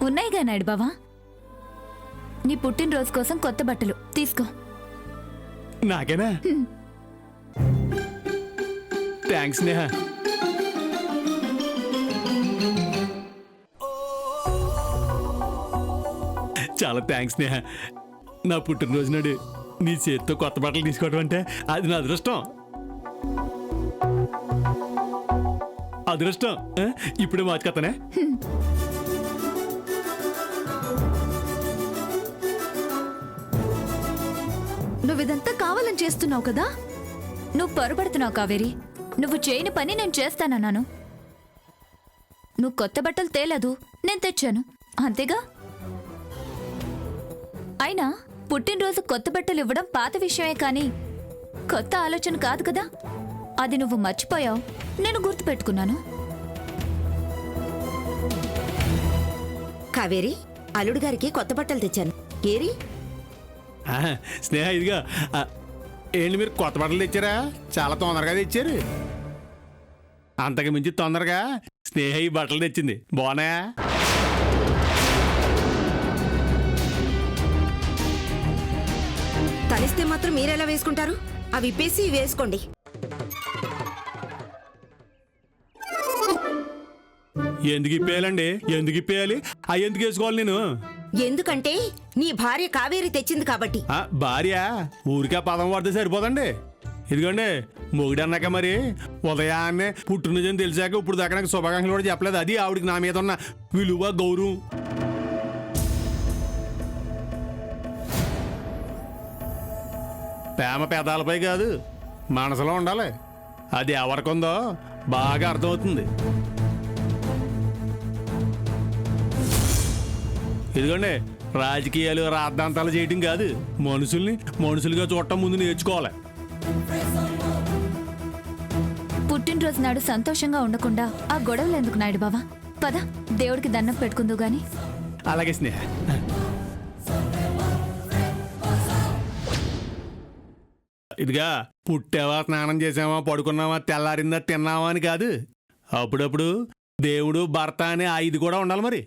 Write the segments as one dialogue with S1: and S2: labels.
S1: ఉన్నాయిగా నాయుడు బావా, నీ పుట్టినరోజు కోసం కొత్త బట్టలు తీసుకో.
S2: నాకేనా? థ్యాంక్స్ నేహ. చాలా థ్యాంక్స్ నేహ. నా పుట్టినరోజు నాడు నీ చేతితో కొత్త బట్టలు తీసుకోవడం అంటే అది నా అదృష్టం. అదృష్టం ఇప్పుడే మార్చుకొస్తానే.
S1: నువ్విదంతా కావాలని చేస్తున్నావు కదా. నువ్వు పొరపడుతున్నావు కావేరి. నువ్వు చేయని పని నేను చేస్తానన్నాను. నువ్వు కొత్త బట్టలు తేలేదు, నేను తెచ్చాను, అంతేగా. అయినా పుట్టినరోజు కొత్త బట్టలు ఇవ్వడం పాత విషయమే కానీ కొత్త ఆలోచన కాదు కదా. అది నువ్వు మర్చిపోయావు, నేను గుర్తుపెట్టుకున్నాను.
S3: కావేరి, అల్లుడు గారికి కొత్త బట్టలు తెచ్చాను. ఏరి
S2: స్నేహ, ఇదిగా ఏంటి మీరు కొత్త బట్టలు తెచ్చారా? చాలా తొందరగా తెచ్చారు. అంతకు మించి తొందరగా స్నేహ ఈ బట్టలు తెచ్చింది. బాగున్నాయా?
S3: తలిస్తే మాత్రం మీరెలా వేసుకుంటారు? అవి ఇప్పేసి వేసుకోండి.
S2: ఎందుకు ఇప్పేయాలండి? ఎందుకు ఇప్పేయాలి? అవి ఎందుకు వేసుకోవాలి నేను?
S3: ఎందుకంటే నీ భార్య కావేరి తెచ్చింది కాబట్టి.
S2: భార్య ఊరికే పదం వాడితే సరిపోదండి. ఇదిగోండి, మొగుడు అన్నాక మరి ఉదయాన్నే పుట్టినరోజు తెలిసాక ఇప్పుడు దాకా నాకు శుభాకాంక్షలు కూడా చెప్పలేదు. అది ఆవిడికి నా మీద ఉన్న విలువ, గౌరవం. ప్రేమ పెదాలపై కాదు, మనసులో ఉండాలి. అది ఎవరికుందో బాగా అర్థమవుతుంది. ఇదిగోండి, రాజకీయాలు రాద్ధాంతాలు చేయటం కాదు, మనుషుల్ని మనుషులుగా చూడటం ముందు నేర్చుకోవాలి.
S1: పుట్టినరోజు నాడు సంతోషంగా ఉండకుండా ఆ గొడవలు ఎందుకు నాయుడు బావా? పద, దేవుడికి దండం పెట్టుకుందు గాని.
S2: అలాగే స్నేహ. ఇదిగా, పుట్టావా, స్నానం చేసావా, పడుకున్నావా, తెల్లారిందా, తిన్నావా అని కాదు. అప్పుడప్పుడు దేవుడు, భర్త అనే ఐదు కూడా ఉండాలి. మరి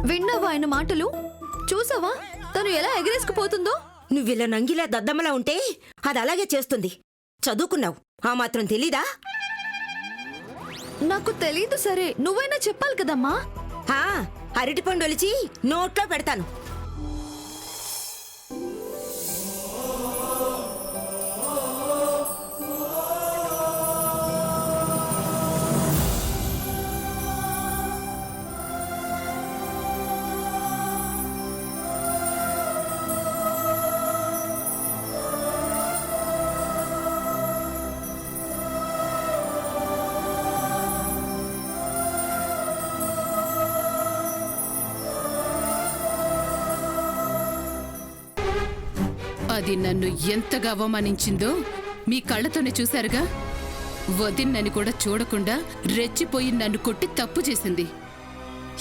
S1: విన్నావా ఆయన మాటలు? చూసావా తను ఎలా ఎగరేసుకుపోతుందో?
S3: నువ్విలా నంగిలా దద్దమ్మలా ఉంటే అది అలాగే చేస్తుంది. చదువుకున్నావు, ఆ మాత్రం తెలీదా?
S1: నాకు తెలీదు. సరే, నువ్వైనా చెప్పాలి కదమ్మా.
S3: అరటిపండు ఒలిచి నోట్లో పెడతాను.
S4: అది నన్ను ఎంతగా అవమానించిందో మీ కళ్ళతోనే చూశారుగా. వదిన్నని కూడా చూడకుండా రెచ్చిపోయి నన్ను కొట్టి తప్పు చేసింది.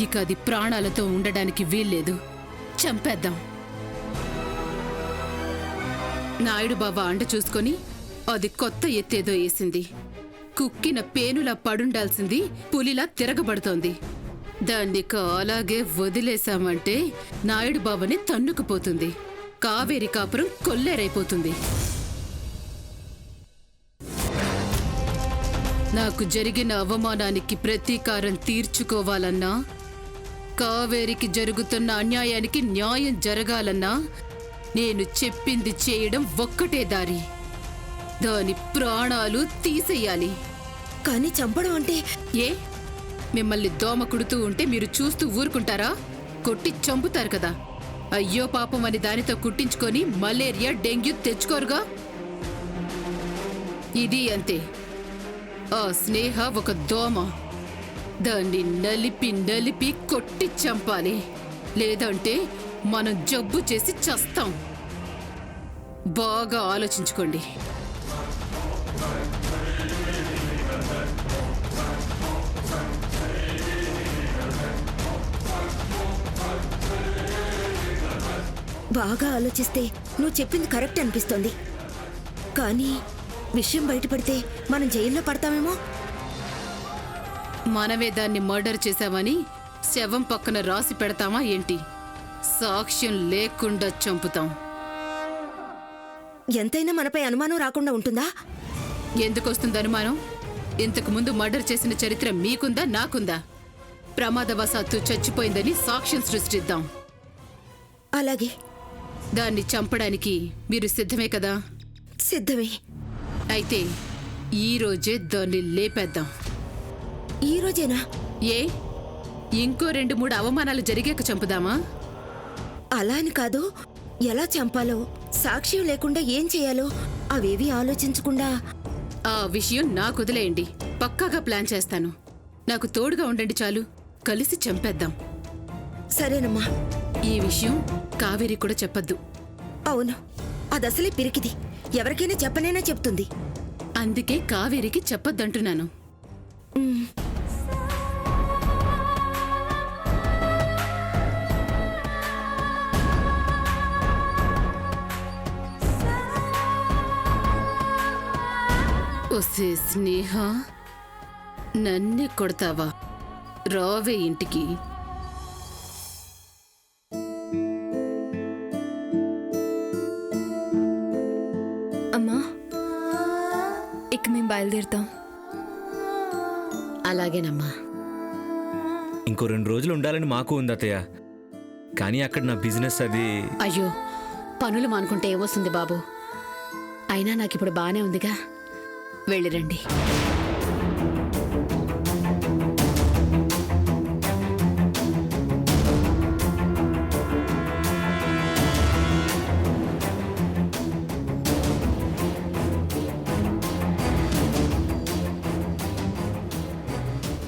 S4: ఇక అది ప్రాణాలతో ఉండడానికి వీల్లేదు. చంపేద్దాం. నాయుడు బాబా అండ చూసుకొని అది కొత్త ఎత్తేదో వేసింది. కుక్కిన పేనులా పడుండాల్సింది పులిలా తిరగబడుతోంది. దాన్నిక అలాగే వదిలేశామంటే నాయుడు బాబాని తన్నుకుపోతుంది. కావేరి కాపురం కొల్లేరైపోతుంది. నాకు జరిగిన అవమానానికి ప్రతీకారం తీర్చుకోవాలన్నా, కావేరికి జరుగుతున్న అన్యాయానికి న్యాయం జరగాలన్నా నేను చెప్పింది చేయడం ఒక్కటే దారి. దాని ప్రాణాలు తీసేయాలి.
S3: కానీ చంపడం అంటే?
S4: ఏ, మిమ్మల్ని దోమ కుడుతూ ఉంటే మీరు చూస్తూ ఊరుకుంటారా? కొట్టి చంపుతారు కదా. అయ్యో పాపం అని దానితో కుట్టించుకొని మలేరియా, డెంగ్యూ తెచ్చుకోరుగా. ఇది అంతే. ఆ స్నేహ ఒక దోమ. దాన్ని నలిపి నలిపి కొట్టి చంపాలి. లేదంటే మనం జబ్బు చేసి చస్తాం. బాగా ఆలోచించుకోండి.
S3: బాగా ఆలోచిస్తే నువ్వు చెప్పింది కరెక్ట్ అనిపిస్తోంది. కానీ విషయం బయటపడితే మనం జైల్లో పడతామేమో.
S4: మనమే దాన్ని మర్డర్ చేశామని శవం పక్కన రాసి పెడతామా ఏంటి? సాక్ష్యం లేకుండా చంపుతాం.
S3: ఎంతైనా మనపై అనుమానం రాకుండా ఉంటుందా?
S4: ఎందుకొస్తుంది అనుమానం? ఇంతకు ముందు మర్డర్ చేసిన చరిత్ర మీకుందా, నాకుందా? ప్రమాదవశాత్తు చచ్చిపోయిందని సాక్ష్యం సృష్టిద్దాం.
S3: అలాగే.
S4: దాన్ని చంపడానికి మీరు సిద్ధమే కదా?
S3: సిద్ధమే.
S4: అయితే ఈ రోజే దాన్ని లేపేద్దాం.
S3: ఈ రోజేనా?
S4: ఏ ఇంకో 2-3 అవమానాలు జరిగాక చంపుదామా?
S3: అలా అని కాదు, ఎలా చంపాలో, సాక్ష్యం లేకుండా ఏం చేయాలో అవేవి ఆలోచించకుండా.
S4: ఆ విషయం నాకు వదిలేయండి. పక్కాగా ప్లాన్ చేస్తాను. నాకు తోడుగా ఉండండి చాలు. కలిసి చంపేద్దాం.
S3: సరేనమ్మా.
S4: ఈ విషయం కావేరి కూడా చెప్పద్దు.
S3: అవును, అదసలే పిరికిది. ఎవరికైనా చెప్పనైనా చెప్తుంది.
S4: అందుకే కావేరికి చెప్పొద్దంటున్నాను. ఒసే స్నేహ, నన్నే కొడతావా? రావే ఇంటికి.
S5: అమ్మా, ఇక మేము బయలుదేరుతాం.
S4: అలాగేనమ్మా.
S6: ఇంకో 2 రోజులు ఉండాలని మాకు ఉంది అత్తయ్య. కానీ అక్కడ నా బిజినెస్ అది.
S7: అయ్యో, పనులు మానుకుంటే ఏమొస్తుంది బాబు? అయినా నాకిప్పుడు బానే ఉందిగా. వెళ్ళిరండి.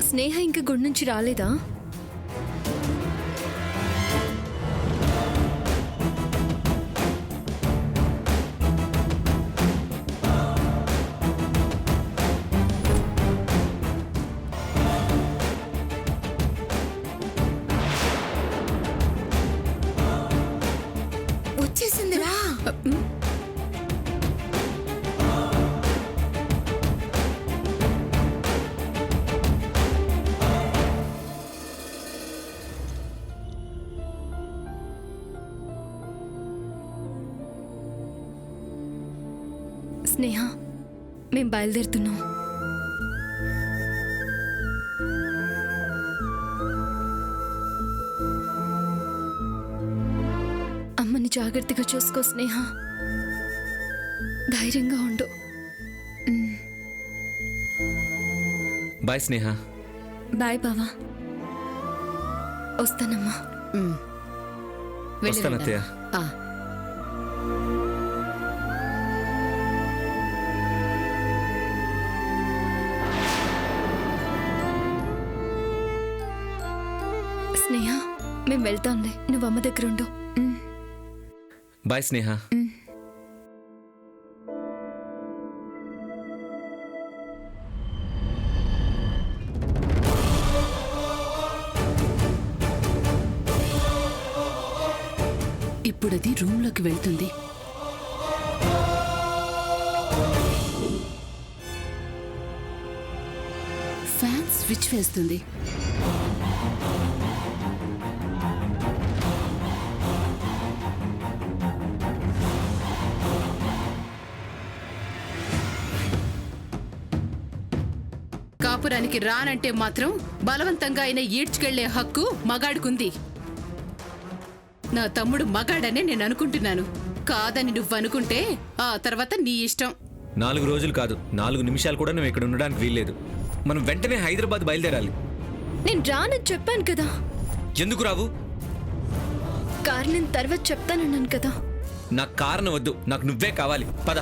S5: స్నేహ ఇంకా గుడి నుంచి రాలేదా?
S3: వచ్చేసిందిరా.
S5: స్నేహ, మేము బయలుదేరుతున్నాం. అమ్మని జాగ్రత్తగా చూసుకో స్నేహ. ధైర్యంగా ఉండు.
S6: బాయ్ స్నేహ.
S5: బాయ్ బావా. వస్తానమ్మా.
S6: వస్తాను అత్తయ్య.
S7: ఆ,
S5: స్నేహ, మేము వెళ్తాంలే. నువ్వు అమ్మ దగ్గర ఉండు.
S6: బాయ్ స్నేహ.
S4: ఇప్పుడది రూమ్లోకి వెళ్తుంది. ఫ్యాన్ స్విచ్ వేస్తుంది. కాపురానికి రానంటే మాత్రం బలవంతంగా అయినా ఈడ్చుకెళ్లే హక్కు మగాడుకుంది. నా తమ్ముడు మగాడనే నేను అనుకుంటున్నాను. కాదని నువ్వు అనుకుంటే ఆ తర్వాత నీ ఇష్టం.
S6: 4 రోజులు కాదు, 4 నిమిషాలు కూడా నువ్వు ఇక్కడ ఉండడానికి వీల్లేదు. మనం వెంటనే హైదరాబాద్ బయలుదేరాలి.
S5: నేను రానని చెప్పాను కదా.
S6: ఎందుకు రావు?
S5: కారణం తర్వాత చెప్తానన్నాను కదా.
S6: నాకు కారణం వద్దు, నాకు నువ్వే కావాలి. పద.